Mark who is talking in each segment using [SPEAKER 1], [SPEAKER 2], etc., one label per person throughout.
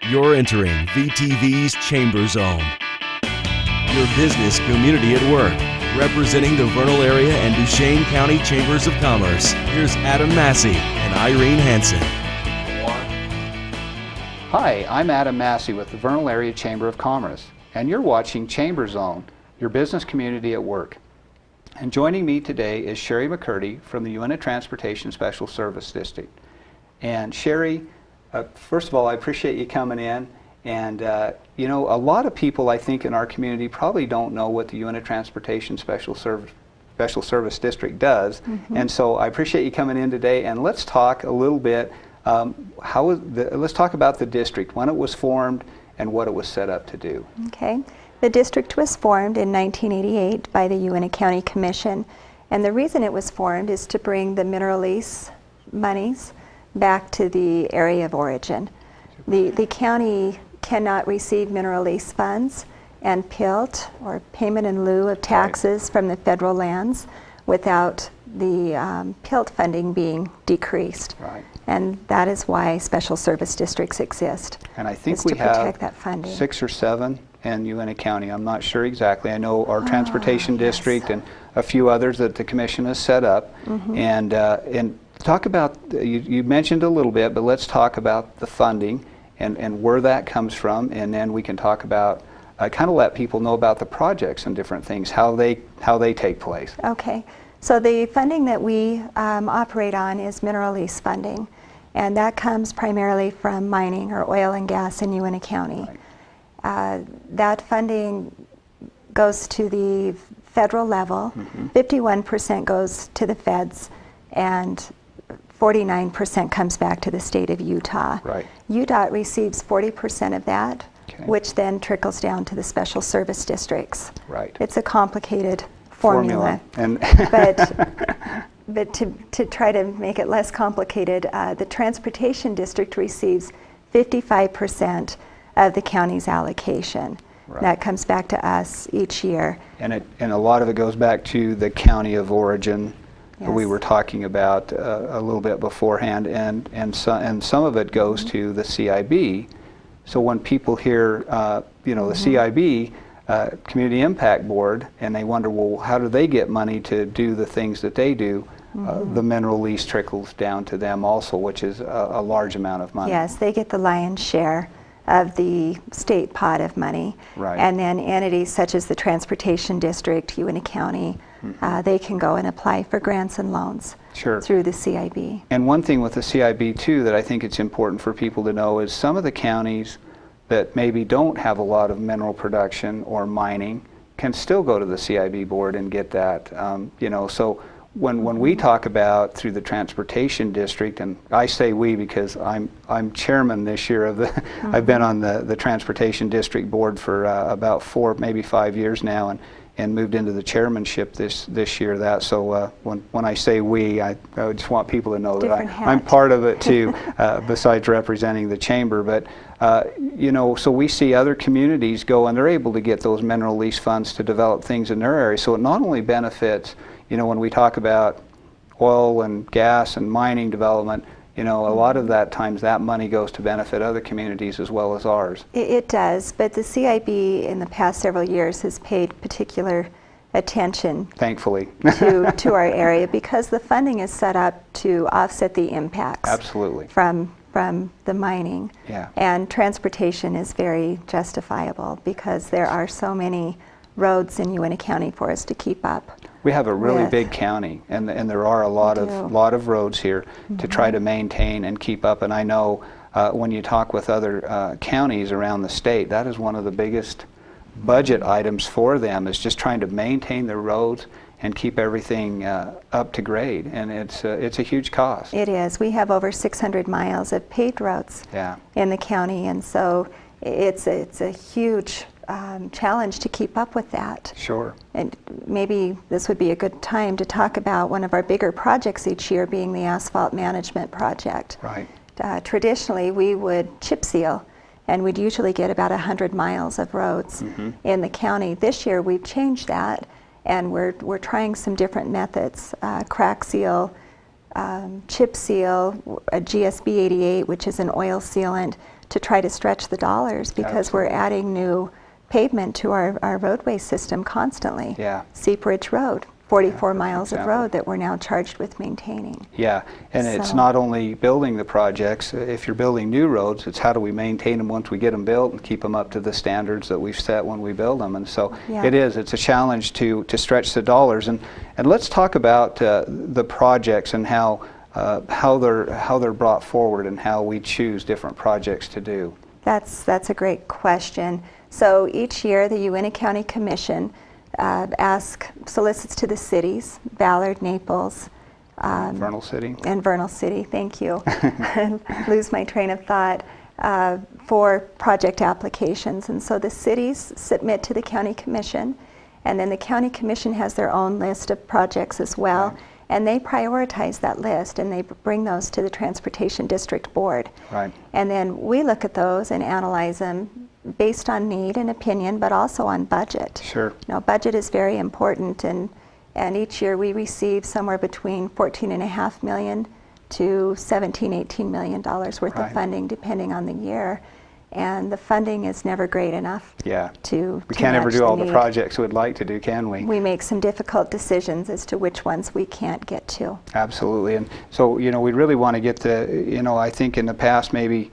[SPEAKER 1] You're entering VTV's Chamber Zone. Your business community at work. Representing the Vernal Area and Duchesne County Chambers of Commerce, here's Adam Massey and Irene Hansen.
[SPEAKER 2] Hi, I'm Adam Massey with the Vernal Area Chamber of Commerce, and you're watching Chamber Zone, your business community at work. And joining me today is Sherry McCurdy from the Uinta Transportation Special Service District. And Sherry, first of all, I appreciate you coming in. And you know, a lot of people, I think, in our community probably don't know what the Uinta Transportation Special Service District does. Mm-hmm. And so I appreciate you coming in today. And let's talk a little bit. Let's talk about the district, when it was formed, and what it was set up to do.
[SPEAKER 3] Okay. The district was formed in 1988 by the Uinta County Commission, and the reason it was formed is to bring the mineral lease monies back to the area of origin. The county cannot receive mineral lease funds and PILT, or payment in lieu of taxes, from the federal lands without the PILT funding being decreased.
[SPEAKER 2] Right.
[SPEAKER 3] And that is why special service districts exist.
[SPEAKER 2] And I think we have
[SPEAKER 3] that funding.
[SPEAKER 2] 6 or 7 in Uinta County. I'm not sure exactly. I know our transportation district and a few others that the commission has set up. Mm-hmm. And talk about, you mentioned a little bit, but let's talk about the funding and where that comes from, and then we can talk about, kind of let people know about the projects and different things, how they take place.
[SPEAKER 3] Okay. So the funding that we operate on is mineral lease funding, and that comes primarily from mining or oil and gas in Uinta County. Right. That funding goes to the federal level. Mm-hmm. 51% goes to the feds, and 49% comes back to the state of Utah. Right. UDOT receives 40% of that, okay, which then trickles down to the special service districts. Right. It's a complicated formula. And but to try to make it less complicated, the transportation district receives 55% of the county's allocation. Right. That comes back to us each year. And
[SPEAKER 2] a lot of it goes back to the county of origin. Yes. We were talking about a little bit beforehand, and some of it goes to the CIB. So when people hear, you know, mm-hmm, the CIB, Community Impact Board, and they wonder, well, how do they get money to do the things that they do? Mm-hmm. The mineral lease trickles down to them also, which is a large amount of money.
[SPEAKER 3] Yes, they get the lion's share of the state pot of money. Right. And then entities such as the Transportation District, Uinta County, mm-hmm, they can go and apply for grants and loans. Sure. Through the CIB.
[SPEAKER 2] And one thing with the CIB too that I think it's important for people to know is some of the counties that maybe don't have a lot of mineral production or mining can still go to the CIB board and get that. You know, so when we talk about through the transportation district, and I say we because I'm chairman this year of the, mm-hmm, I've been on the transportation district board for about 4, maybe 5 years now, and moved into the chairmanship this year. So when I say we, I just want people to know that I'm part of it too, besides representing the chamber. But you know, so we see other communities go and they're able to get those mineral lease funds to develop things in their area. So it not only benefits, you know, when we talk about oil and gas and mining development, you know, a lot of that times that money goes to benefit other communities as well as ours.
[SPEAKER 3] It does, but the CIB in the past several years has paid particular attention,
[SPEAKER 2] thankfully,
[SPEAKER 3] to our area, because the funding is set up to offset the impacts.
[SPEAKER 2] Absolutely.
[SPEAKER 3] From the mining.
[SPEAKER 2] Yeah. And
[SPEAKER 3] transportation is very justifiable because there are so many roads in Uinta County for us to keep up.
[SPEAKER 2] We have a really big county, and there are a lot of roads here, mm-hmm, to try to maintain and keep up. And I know when you talk with other counties around the state, that is one of the biggest budget items for them, is just trying to maintain their roads and keep everything up to grade. And it's a huge cost.
[SPEAKER 3] It is. We have over 600 miles of paved roads, yeah, in the county, and so it's a huge challenge to keep up with that.
[SPEAKER 2] Sure.
[SPEAKER 3] And maybe this would be a good time to talk about one of our bigger projects each year being the asphalt management project.
[SPEAKER 2] Right.
[SPEAKER 3] Traditionally, we would chip seal, and we'd usually get about 100 miles of roads, mm-hmm, in the county. This year we've changed that, and we're trying some different methods. Crack seal, chip seal, a GSB 88, which is an oil sealant, to try to stretch the dollars because
[SPEAKER 2] Absolutely.
[SPEAKER 3] we're adding new pavement to our roadway system constantly.
[SPEAKER 2] Yeah.
[SPEAKER 3] Seepridge Road, 44 miles of
[SPEAKER 2] example.
[SPEAKER 3] road that we're now charged with maintaining.
[SPEAKER 2] Yeah, and it's
[SPEAKER 3] So-
[SPEAKER 2] not only building the projects. If you're building new roads, it's how do we maintain them once we get them built and keep them up to the standards that we've set when we build them. And so
[SPEAKER 3] Yeah.
[SPEAKER 2] it's a challenge to stretch the dollars. And let's talk about the projects and how they're brought forward and how we choose different projects to do.
[SPEAKER 3] That's a great question. So each year, the Uintah County Commission solicits to the cities, Ballard, Naples,
[SPEAKER 2] Vernal City.
[SPEAKER 3] and Vernal City, thank you, lose my train of thought, for project applications. And so the cities submit to the County Commission, and then the County Commission has their own list of projects as well,
[SPEAKER 2] Right.
[SPEAKER 3] and they prioritize that list and they bring those to the Transportation District Board.
[SPEAKER 2] Right.
[SPEAKER 3] And then we look at those and analyze them based on need and opinion, but also on budget.
[SPEAKER 2] Sure.
[SPEAKER 3] You know, budget is very important, and each year we receive somewhere between $14.5 million to $17-18 million worth
[SPEAKER 2] Right.
[SPEAKER 3] of funding, depending on the year. And the funding is never great enough
[SPEAKER 2] Yeah.
[SPEAKER 3] to
[SPEAKER 2] We can't ever
[SPEAKER 3] match
[SPEAKER 2] do all the
[SPEAKER 3] need.
[SPEAKER 2] projects we'd like to do, can we?
[SPEAKER 3] We make some difficult decisions as to which ones we can't get to.
[SPEAKER 2] Absolutely. And so, we really want to get I think in the past maybe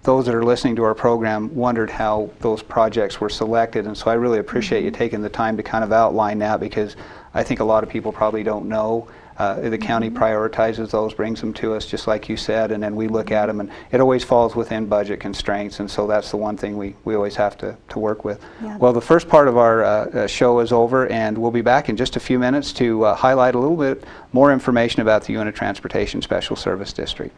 [SPEAKER 2] those that are listening to our program wondered how those projects were selected. And so I really appreciate you taking the time to kind of outline that, because I think a lot of people probably don't know. The county prioritizes those, brings them to us, just like you said, and then we look at them, and it always falls within budget constraints, and so that's the one thing we always have to work with.
[SPEAKER 3] Yeah.
[SPEAKER 2] Well, the first part of our show is over, and we'll be back in just a few minutes to highlight a little bit more information about the Uintah Transportation Special Service District.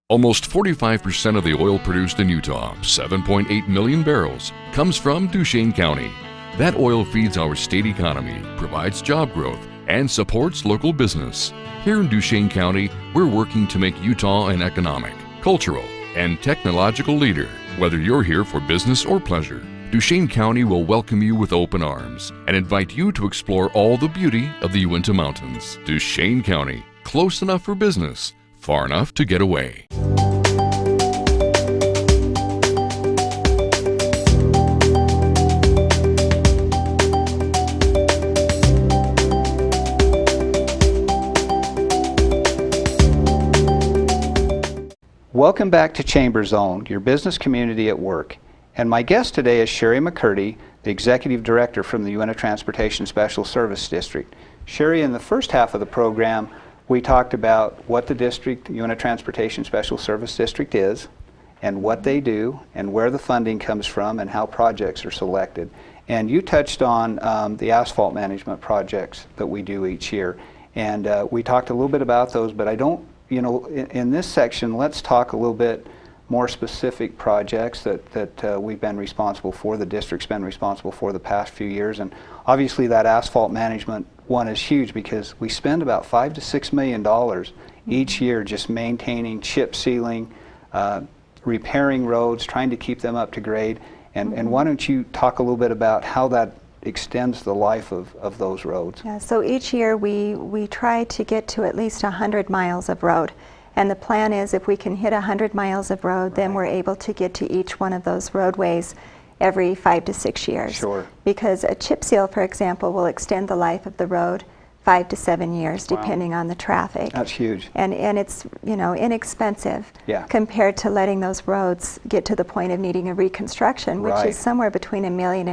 [SPEAKER 4] Almost 45% of the oil produced in Utah, 7.8 million barrels, comes from Duchesne County. That oil feeds our state economy, provides job growth, and supports local business. Here in Duchesne County, we're working to make Utah an economic, cultural, and technological leader. Whether you're here for business or pleasure, Duchesne County will welcome you with open arms and invite you to explore all the beauty of the Uintah Mountains. Duchesne County, close enough for business, far enough to get away.
[SPEAKER 2] Welcome back to Chamber Zone, your business community at work. And my guest today is Sherry McCurdy, the Executive Director from the Uintah Transportation Special Service District. Sherry, in the first half of the program, we talked about what the district, Uintah Transportation Special Service District is, and what they do, and where the funding comes from, and how projects are selected. And you touched on the asphalt management projects that we do each year. And we talked a little bit about those, but I don't, in this section, let's talk a little bit more specific projects that we've been responsible for, the district's been responsible for the past few years. And obviously that asphalt management one is huge, because we spend about $5 to $6 million each year just maintaining, chip sealing, repairing roads, trying to keep them up to grade. And why don't you talk a little bit about how that extends the life of those roads?
[SPEAKER 3] Yeah, so each year we try to get to at least 100 miles of road. And the plan is if we can hit 100 miles of road, then we're able to get to each one of those roadways every 5 to 6 years.
[SPEAKER 2] Sure.
[SPEAKER 3] Because a chip seal, for example, will extend the life of the road 5 to 7 years,
[SPEAKER 2] Wow.
[SPEAKER 3] depending on the traffic.
[SPEAKER 2] That's huge.
[SPEAKER 3] And it's, inexpensive
[SPEAKER 2] Yeah.
[SPEAKER 3] compared to letting those roads get to the point of needing a reconstruction, which
[SPEAKER 2] Right.
[SPEAKER 3] is somewhere between $1.5 million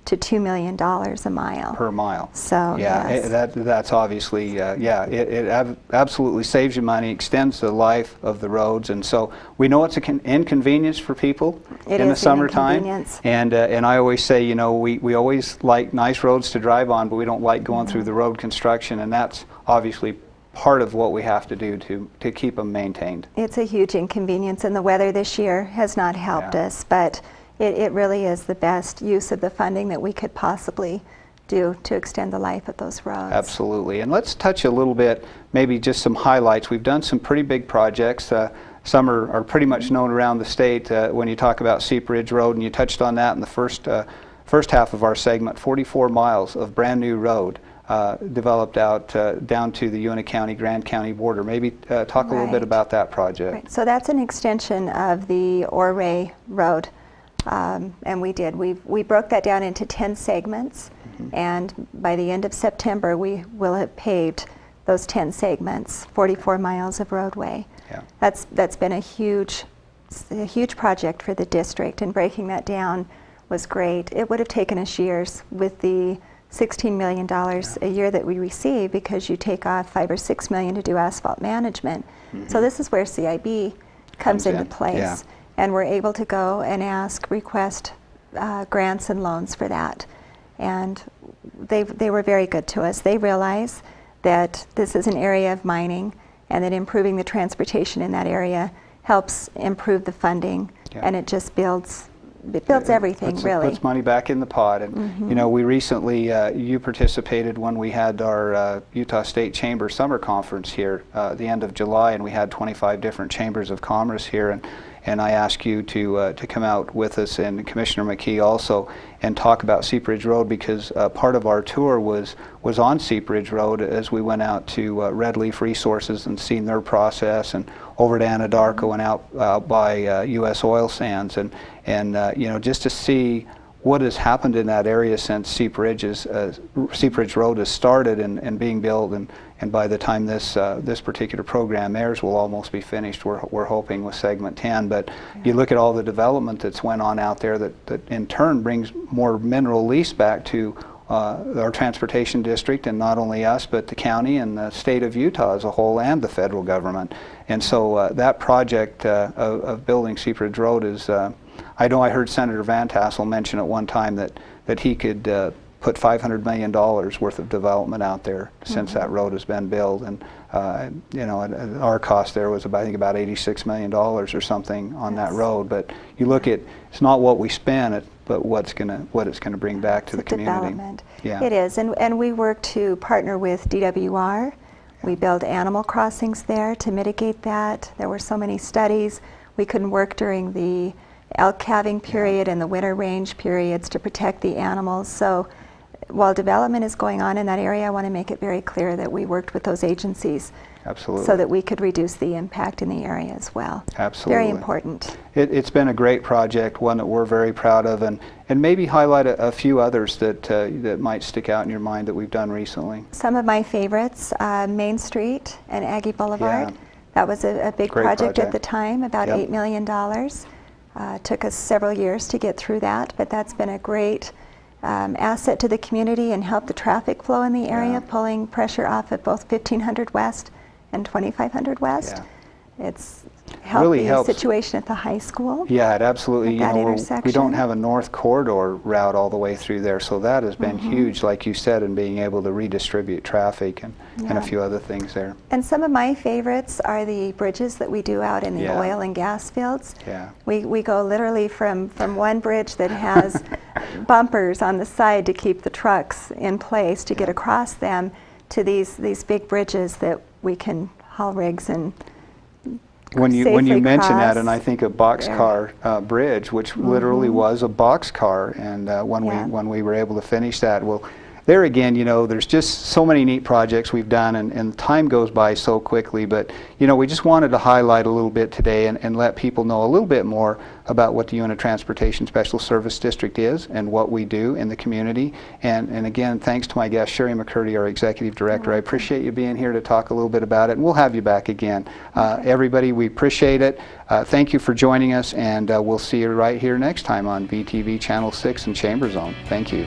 [SPEAKER 3] to $2 million a mile.
[SPEAKER 2] Per mile.
[SPEAKER 3] So,
[SPEAKER 2] yeah,
[SPEAKER 3] yes.
[SPEAKER 2] that's obviously, it absolutely saves you money, extends the life of the roads, and so we know it's an inconvenience for people
[SPEAKER 3] It
[SPEAKER 2] in the
[SPEAKER 3] is an
[SPEAKER 2] summertime.
[SPEAKER 3] inconvenience.
[SPEAKER 2] And I always say, we always like nice roads to drive on, but we don't like going through the road construction, and that's obviously part of what we have to do to keep them maintained.
[SPEAKER 3] It's a huge inconvenience, and the weather this year has not helped
[SPEAKER 2] Yeah.
[SPEAKER 3] us, but it really is the best use of the funding that we could possibly do to extend the life of those roads.
[SPEAKER 2] Absolutely. And let's touch a little bit, maybe just some highlights. We've done some pretty big projects. Some are pretty much known around the state when you talk about Seepridge Road, and you touched on that in the first half of our segment, 44 miles of brand new road developed out down to the Uintah County, Grand County border. Maybe talk a little bit
[SPEAKER 3] Right.
[SPEAKER 2] about that project.
[SPEAKER 3] Right. So that's an extension of the Ouray Road. And we broke that down into 10 segments, and by the end of September we will have paved those 10 segments, 44 miles of roadway.
[SPEAKER 2] Yeah.
[SPEAKER 3] That's been a huge project for the district, and breaking that down was great. It would have taken us years with the $16 million a year that we receive, because you take off $5 or $6 million to do asphalt management. So this is where CIB comes into
[SPEAKER 2] in,
[SPEAKER 3] place.
[SPEAKER 2] yeah.
[SPEAKER 3] And we're able to go and request grants and loans for that. And they were very good to us. They realize that this is an area of mining, and that improving the transportation in that area helps improve the funding,
[SPEAKER 2] Yeah.
[SPEAKER 3] and it just builds everything, really.
[SPEAKER 2] Puts money back in the pot. And you know, we recently, you participated when we had our Utah State Chamber Summer Conference here the end of July, and we had 25 different chambers of commerce here. And I asked you to come out with us, and Commissioner McKee also, and talk about Seepridge Road, because part of our tour was on Seepridge Road as we went out to Red Leaf Resources and seen their process, and over to Anadarko and out by U.S. Oil Sands, and you know, just to see what has happened in that area since Seepridge Road has started and being built, and by the time this particular program airs, will almost be finished. We're hoping with segment 10. But you look at all the development that's went on out there that in turn brings more mineral lease back to our transportation district, and not only us, but the county and the state of Utah as a whole, and the federal government. And so that project of building Seepridge Road is, I know I heard Senator Van Tassel mention at one time that he could put $500 million worth of development out there since that road has been built. And you know, our cost there was I think about $86 million or something on that road. But you look at, it's not what we spend, but what it's gonna bring back to the community.
[SPEAKER 3] Development.
[SPEAKER 2] Yeah.
[SPEAKER 3] It is, and we work to partner with DWR. We build animal crossings there to mitigate that. There were so many studies. We couldn't work during the elk calving period and the winter range periods to protect the animals. So while development is going on in that area, I want to make it very clear that we worked with those agencies.
[SPEAKER 2] Absolutely.
[SPEAKER 3] So that we could reduce the impact in the area as well.
[SPEAKER 2] Absolutely.
[SPEAKER 3] Very important.
[SPEAKER 2] It's been a great project, one that we're very proud of, and maybe highlight a few others that might stick out in your mind that we've done recently.
[SPEAKER 3] Some of my favorites, Main Street and Aggie Boulevard.
[SPEAKER 2] Yeah.
[SPEAKER 3] That was a big
[SPEAKER 2] Great
[SPEAKER 3] project at
[SPEAKER 2] project.
[SPEAKER 3] the time, about
[SPEAKER 2] Yep.
[SPEAKER 3] $8 million. Took us several years to get through that, but that's been a great asset to the community and helped the traffic flow in the area,
[SPEAKER 2] Yeah.
[SPEAKER 3] pulling pressure off at both 1500 West and 2500 West.
[SPEAKER 2] Yeah.
[SPEAKER 3] It's helped
[SPEAKER 2] Really
[SPEAKER 3] the
[SPEAKER 2] helps.
[SPEAKER 3] situation at the high school.
[SPEAKER 2] Yeah, it absolutely.
[SPEAKER 3] At that
[SPEAKER 2] we
[SPEAKER 3] intersection.
[SPEAKER 2] don't have a north corridor route all the way through there, so that has been huge, like you said, in being able to redistribute traffic and a
[SPEAKER 3] Yeah.
[SPEAKER 2] few other things there.
[SPEAKER 3] And some of my favorites are the bridges that we do out in the
[SPEAKER 2] Yeah.
[SPEAKER 3] oil and gas fields.
[SPEAKER 2] Yeah.
[SPEAKER 3] We go literally from one bridge that has bumpers on the side to keep the trucks in place to get across them, to these big bridges that we can haul rigs and
[SPEAKER 2] When you
[SPEAKER 3] safely
[SPEAKER 2] mention that,
[SPEAKER 3] cross.
[SPEAKER 2] and I think of Boxcar Bridge, which literally was a boxcar, and
[SPEAKER 3] Yeah.
[SPEAKER 2] when we were able to finish that, well, there again, you know, there's just so many neat projects we've done, and time goes by so quickly. But you know, we just wanted to highlight a little bit today and let people know a little bit more about what the Uintah Transportation Special Service District is and what we do in the community. And again, thanks to my guest Sherry McCurdy, our Executive Director. I appreciate you being here to talk a little bit about it, and we'll have you back again. Everybody, we appreciate it. Thank you for joining us, and we'll see you right here next time on VTV Channel 6 and Chamber Zone. Thank you.